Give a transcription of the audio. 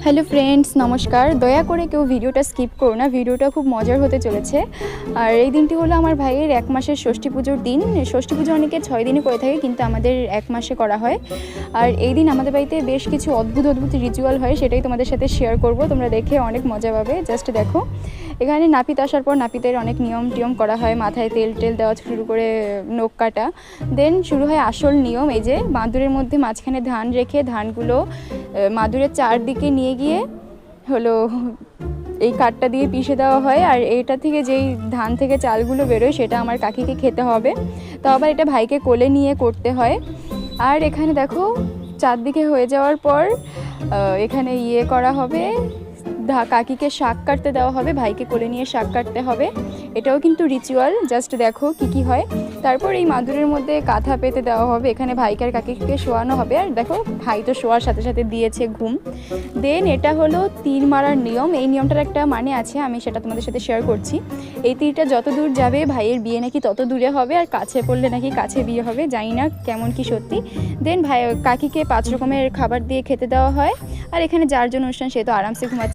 Hello friends, নমস্কার। দয়া করে কেউ ভিডিওটা স্কিপ করো না, ভিডিওটা খুব মজার হতে চলেছে। আর এই দিনটি হলো আমার ভাইয়ের 1 মাসের ষষ্ঠী পুজোর দিন। ষষ্ঠী পুজো অনেকে 6 দিনই করে থাকে, কিন্তু আমাদের 1 মাসে করা হয়। আর এই দিন আমাদের বাড়িতে বেশ কিছু অদ্ভুত রিচুয়াল হয়, সেটাই তোমাদের সাথে শেয়ার করব। তোমরা দেখে অনেক মজা পাবে। জাস্ট দেখো, এখানে নাপিত আসার পর নাপিতের অনেক নিয়ম করা হয়, মাথায় তেল দেওয়া শুরু করে নখ কাটা। দেন শুরু হয় আসল নিয়ম। এই যে মাদুরের মধ্যে মাঝখানে ধান রেখে ধানগুলো মাদুরের চারদিকে নিয়ে গিয়ে হলো এই কাঠটা দিয়ে পিষে দেওয়া হয়। আর এইটা থেকে যেই ধান থেকে চালগুলো বেরোয় সেটা আমার কাকিকে খেতে হবে। তো আবার এটা ভাইকে কোলে নিয়ে করতে হয়। আর এখানে দেখো, চারদিকে হয়ে যাওয়ার পর এখানে করা হবে, কাকিকে শাক কাটতে দেওয়া হবে, ভাইকে কোলে নিয়ে শাক কাটতে হবে। এটাও কিন্তু রিচুয়াল। জাস্ট দেখো কি হয়। তারপর এই মাদুরের মধ্যে কাঁথা পেতে দেওয়া হবে, এখানে ভাইকে আর কাকিকে শোয়ানো হবে। আর দেখো, ভাই তো শোয়ার সাথে সাথে দিয়েছে ঘুম। দেন এটা হলো তীর মারার নিয়ম। এই নিয়মটার একটা মানে আছে, আমি সেটা তোমাদের সাথে শেয়ার করছি। এই তীরটা যত দূর যাবে ভাইয়ের বিয়ে নাকি তত দূরে হবে, আর কাছে পড়লে নাকি কাছে বিয়ে হবে। জানি না কেমন কি সত্যি। দেন কাকিকে 5 রকমের খাবার দিয়ে খেতে দেওয়া হয়। আর এখানে যার জন্য অনুষ্ঠান সে তো আরামসে ঘুমাচ্ছে।